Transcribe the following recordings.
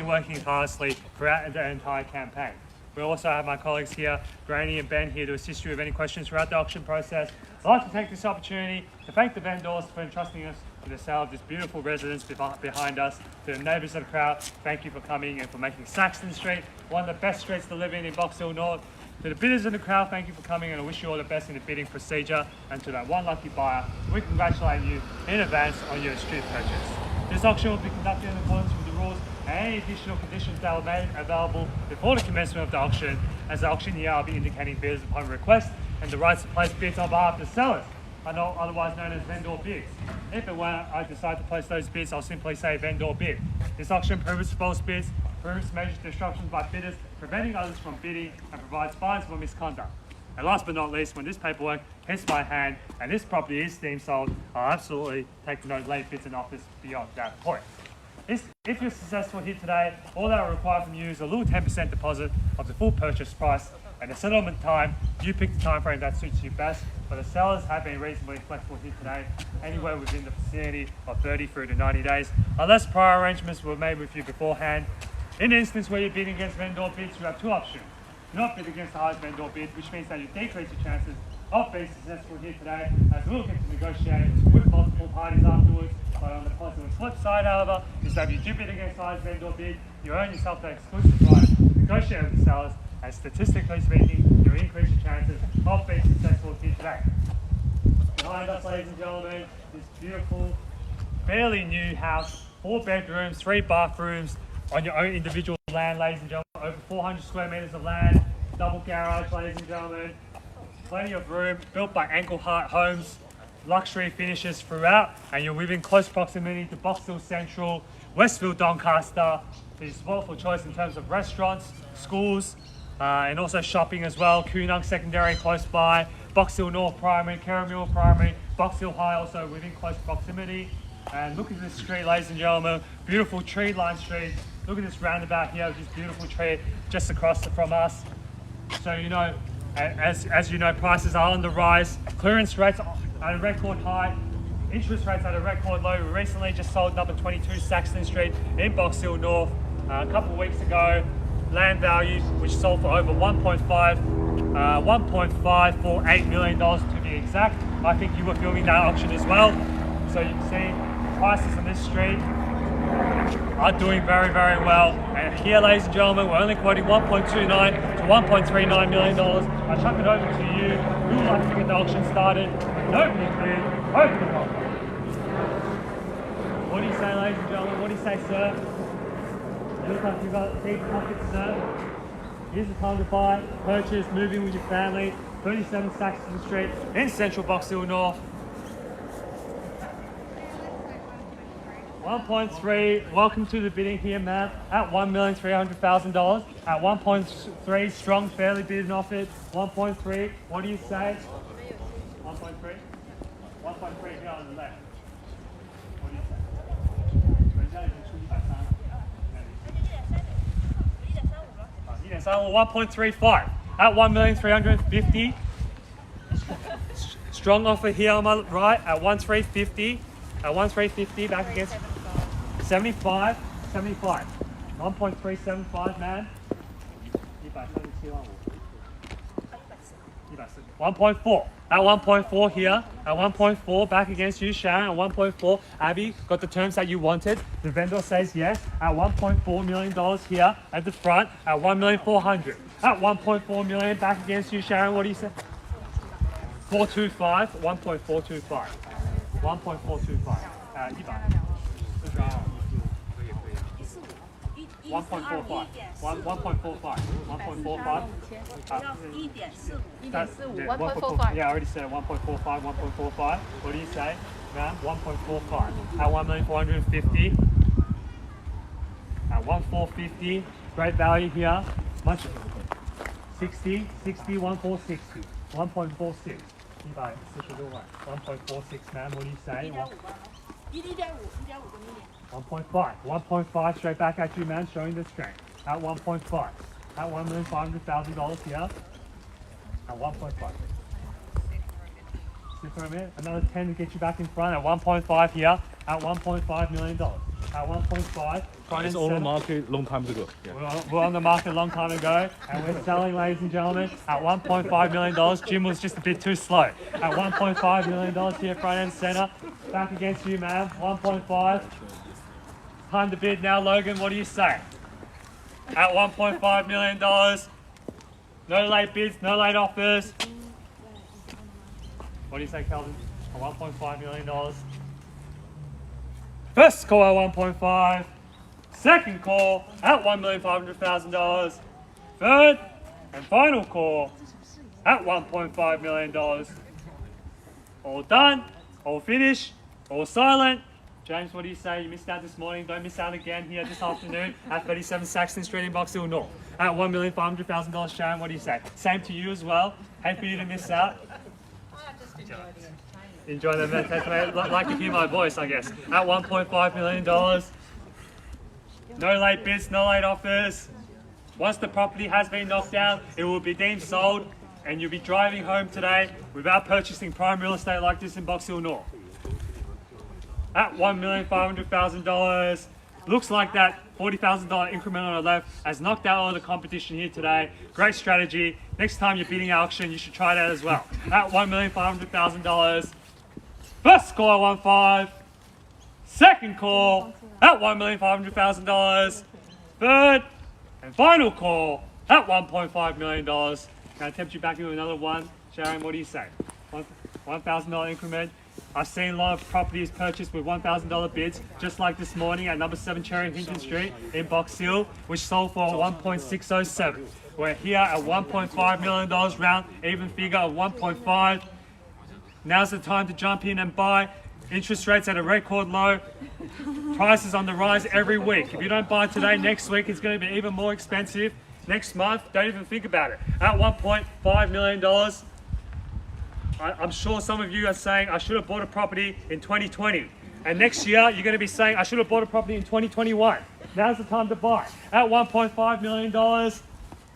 been working tirelessly throughout the entire campaign. We also have my colleagues here, Granny and Ben, here to assist you with any questions throughout the auction process. I'd like to take this opportunity to thank the vendors for entrusting us with the sale of this beautiful residence behind us. To the neighbours of the crowd, thank you for coming and for making Saxton Street one of the best streets to live in Box Hill North. To the bidders in the crowd, thank you for coming, and I wish you all the best in the bidding procedure. And to that one lucky buyer, we congratulate you in advance on your street purchase. This auction will be conducted in accordance with the rules and any additional conditions that were made available before the commencement of the auction. As the auctioneer, I'll be indicating bids upon request, and the rights to place bids on behalf of the sellers are otherwise known as vendor bids. If and when I decide to place those bids, I'll simply say vendor bid. This auction prohibits false bids, prohibits major disruptions by bidders, preventing others from bidding, and provides fines for misconduct. And last but not least, when this paperwork hits my hand and this property is deemed sold, I'll absolutely take no late bids and offers beyond that point. If you're successful here today, all that will require from you is a little 10% deposit of the full purchase price, and the settlement time, you pick the time frame that suits you best, but the sellers have been reasonably flexible here today, anywhere within the vicinity of 30 through to 90 days, unless prior arrangements were made with you beforehand. In the instance where you're bidding against vendor bids, you have two options. Do not bid against the highest vendor bid, which means that you decrease your chances of being successful here today, as we'll get to negotiate with multiple parties afterwards. But on the positive flip side, however, is that if you do bid against the highest vendor bid, you earn yourself the exclusive right to negotiate with the sellers, and statistically speaking, you increase your chances of being successful here today. Behind us, ladies and gentlemen, this beautiful, fairly new house, 4 bedrooms, 3 bathrooms, on your own individual land, ladies and gentlemen, over 400 square meters of land, double garage, ladies and gentlemen, plenty of room, built by Ankle Heart Homes, luxury finishes throughout, and you're within close proximity to Buxton Central, Westfield Doncaster. It's a wonderful choice in terms of restaurants, schools, and also shopping as well. Koonung Secondary close by, Box Hill North Primary, Kerramill Primary, Box Hill High also within close proximity. And look at this street, ladies and gentlemen, beautiful tree-lined street. Look at this roundabout here with this beautiful tree just across from us. So you know, as you know, prices are on the rise. Clearance rates at a record high. Interest rates at a record low. We recently just sold number 22 Saxton Street in Box Hill North a couple of weeks ago. Land value, which sold for over $1.548 million to be exact. I think you were filming that auction as well. So you can see prices on this street are doing very, very well. And here, ladies and gentlemen, we're only quoting $1.29 to $1.39 million. I'll chuck it over to you. Who would like to get the auction started? Nobody clear. Open the box. What do you say, ladies and gentlemen? What do you say, sir? You look like you've got deep pockets, sir. Here's the time to buy, purchase, move in with your family. 37 Saxton Street in Central Box Hill North. 1.3, welcome to the bidding here, ma'am, at $1,300,000. At 1.3, strong, fairly bid and offered. 1.3, what do you say? 1.3? 1.3 here on the left. What do you say? 1.35 at 1,350,000. Strong offer here on my right at 1,350. At 1,350 back against 75. 1.375, man. 1.4. At 1.4 here. At 1.4 back against you, Sharon. At 1.4, Abby got the terms that you wanted. The vendor says yes. At $1.4 million here at the front. At 1,400,000. At 1.4 million back against you, Sharon. What do you say? 425. 1.425. 1.425. 1.45. 1.45. 1.45. 1.45. Yeah, I already said 1.45. 1.45. What do you say, ma'am? 1.45. At 1,450,000. At 1,450. Great value here. Much. 60. 1.460. 1.46. 1.46, ma'am. What do you say? 1.5. 1.5 straight back at you, man, showing the strength. At 1.5. At $1,500,000 here. At 1.5. Sit for a minute. Another 10 to get you back in front. At 1.5 here. At $1.5 million. at 1.5. It's on the market long time ago. Yeah. We're on the market a long time ago, and we're selling, ladies and gentlemen, at $1.5 million. Jim was just a bit too slow. At $1.5 million here, front and center. Back against you, ma'am. 1.5. Time to bid now, Logan. What do you say? At $1.5 million. No late bids, no late offers. What do you say, Calvin? At $1.5 million. First call at 1.5. Second call at $1,500,000. Third and final call at $1.5 million. All done, all finished, all silent. James, what do you say? You missed out this morning. Don't miss out again here this afternoon at 37 Saxton Street in Buxton North at $1,500,000. Sharon, what do you say? Same to you as well. Hate for you to miss out. Enjoy the meditation. Like to hear my voice, I guess. At $1.5 million. No late bids, no late offers. Once the property has been knocked down, it will be deemed sold, and you'll be driving home today without purchasing prime real estate like this in Box Hill North. At $1,500,000. Looks like that $40,000 increment on the left has knocked out all the competition here today. Great strategy. Next time you're bidding auction, you should try that as well. At $1,500,000. First call at 1.5. Second call at $1,500,000. Third and final call at $1.5 million. Can I tempt you back into another one? Sharon, what do you say? $1,000 increment. I've seen a lot of properties purchased with $1,000 bids, just like this morning at number 7 Cherry Hinton Street in Box Hill, which sold for $1.607. We're here at $1.5 million round, even figure of 1.5. Now's the time to jump in and buy. Interest rates at a record low. Prices on the rise every week. If you don't buy today, next week it's going to be even more expensive. Next month, don't even think about it. At $1.5 million. I'm sure some of you are saying, I should have bought a property in 2020. And next year, you're going to be saying, I should have bought a property in 2021. Now's the time to buy. At $1.5 million.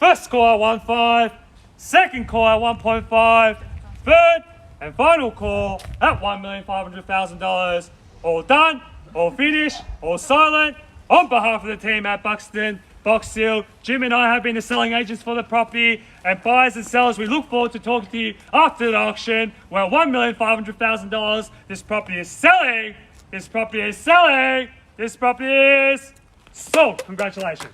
First call at 1.5. Second call at 1.5. Third and final call at $1,500,000. All done, all finished, all silent. On behalf of the team at Buxton, Box Hill, Jim and I have been the selling agents for the property, and buyers and sellers, we look forward to talking to you after the auction. We're at $1,500,000. This property is selling. This property is selling. This property is sold. Congratulations.